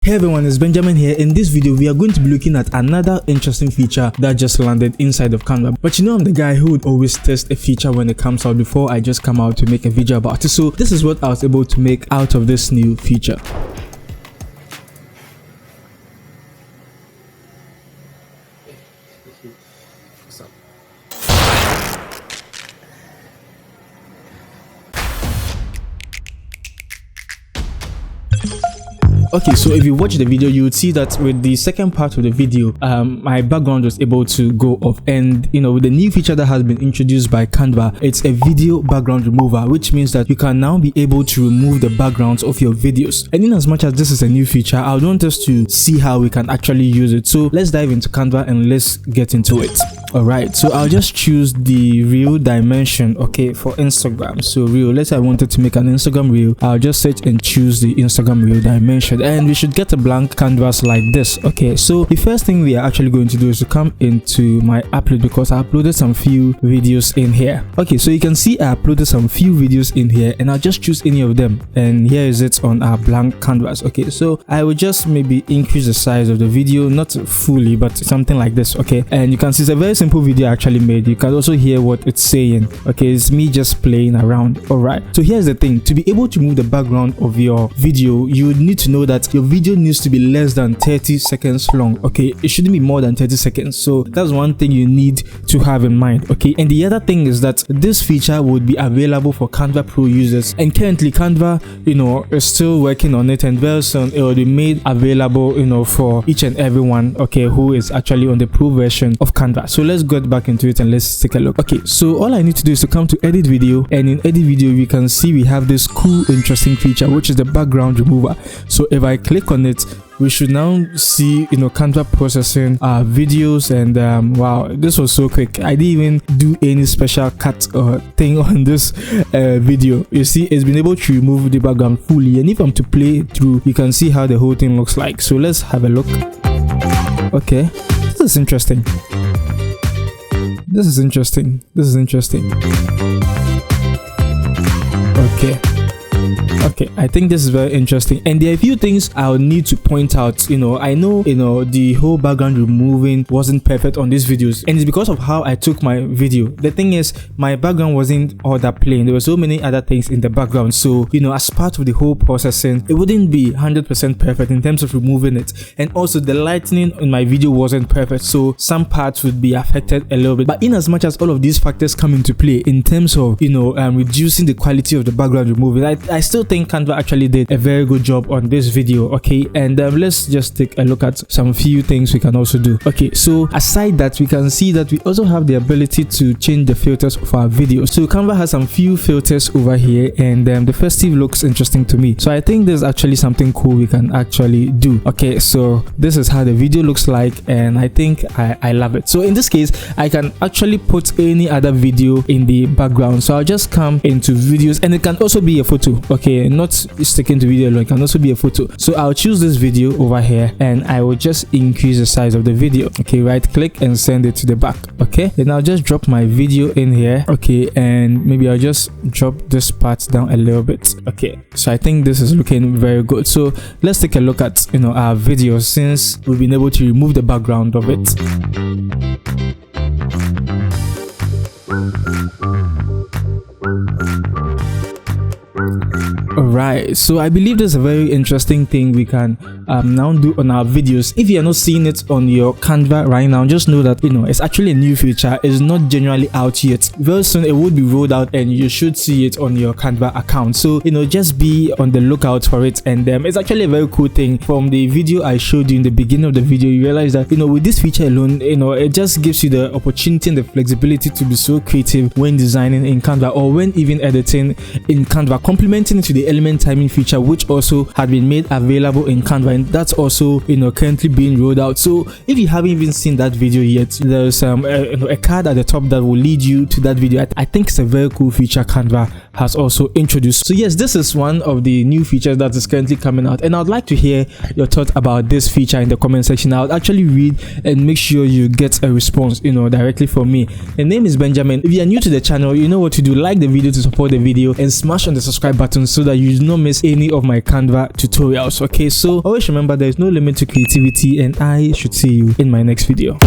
Hey everyone, it's Benjamin here. In this video, we are going to be looking at another interesting feature that just landed inside of Canva. But you know, I'm the guy who would always test a feature when it comes out before I just come out to make a video about it. So this is what I was able to make out of this new feature. Okay, so if you watch the video, you would see that with the second part of the video, my background was able to go off, and you know, with the new feature that has been introduced by Canva, it's a video background remover, which means that you can now be able to remove the backgrounds of your videos. And in as much as this is a new feature, I want us to see how we can actually use it. So let's dive into Canva and let's get into it. Alright, so I'll just choose the reel dimension, okay, for Instagram. So reel, let's say I wanted to make an Instagram reel. I'll just search and choose the Instagram reel dimension, and we should get a blank canvas like this. Okay, so the first thing we are actually going to do is to come into my upload, because I uploaded some few videos in here. Okay, so you can see I uploaded some few videos in here, and I'll just choose any of them, and here is it on our blank canvas. Okay, so I will just maybe increase the size of the video, not fully, but something like this. Okay, and you can see it's a very simple video I actually made. You can also hear what it's saying. Okay, it's me just playing around. All right, so here's the thing: to be able to move the background of your video, you would need to know that your video needs to be less than 30 seconds long. Okay, it shouldn't be more than 30 seconds. So that's one thing you need to have in mind. Okay, and the other thing is that this feature would be available for Canva Pro users, and currently Canva, you know, is still working on it, and very soon it will be made available, you know, for each and everyone, okay, who is actually on the Pro version of Canva. So let's get back into it and let's take a look. Okay, so all I need to do is to come to edit video, and in edit video we can see we have this cool interesting feature, which is the background remover. So if I click on it, we should now see, you know, Canva processing our videos, and wow, this was so quick. I didn't even do any special cut or thing on this video. You see, it's been able to remove the background fully, and if I'm to play through, you can see how the whole thing looks like. So let's have a look. Okay, this is interesting. This is interesting. Okay, I think this is very interesting, and there are a few things I'll need to point out. You know, I know, you know, the whole background removing wasn't perfect on these videos, and it's because of how I took my video. The thing is, my background wasn't all that plain. There were so many other things in the background, so you know, as part of the whole processing, it wouldn't be 100% perfect in terms of removing it. And also the lighting in my video wasn't perfect, so some parts would be affected a little bit. But in as much as all of these factors come into play in terms of, you know, reducing the quality of the background removing, I still think Canva actually did a very good job on this video. Okay, and let's just take a look at some few things we can also do. Okay, so aside that, we can see that we also have the ability to change the filters of our videos. So Canva has some few filters over here, and the festive looks interesting to me, so I think there's actually something cool we can actually do. Okay, so this is how the video looks like, and I think I love it. So in this case, I can actually put any other video in the background. So I'll just come into videos, and it can also be a photo. Okay, not sticking to video alone, it can also be a photo. So I'll choose this video over here, and I will just increase the size of the video. Okay, right click and send it to the back. Okay, then I'll just drop my video in here. Okay, and maybe I'll just drop this part down a little bit. Okay, so I think this is looking very good. So let's take a look at, you know, our video, since we've been able to remove the background of it. Alright, so I believe there's a very interesting thing we can now do on our videos. If you're not seeing it on your Canva right now, just know that, you know, it's actually a new feature. It's not generally out yet. Very soon it will be rolled out, and you should see it on your Canva account. So, you know, just be on the lookout for it, and it's actually a very cool thing. From the video I showed you in the beginning of the video, you realize that, you know, with this feature alone, you know, it just gives you the opportunity and the flexibility to be so creative when designing in Canva, or when even editing in Canva, complementing it to the element timing feature, which also had been made available in Canva, and that's also, you know, currently being rolled out. So if you haven't even seen that video yet, there's a card at the top that will lead you to that video. I think it's a very cool feature Canva has also introduced. So yes, this is one of the new features that is currently coming out, and I'd like to hear your thoughts about this feature in the comment section. I'll actually read and make sure you get a response, you know, directly from me. The name is Benjamin. If you are new to the channel, you know what to do. Like the video to support the video, and smash on the subscribe button so that you you do not miss any of my Canva tutorials. Okay, so always remember there is no limit to creativity, and I should see you in my next video.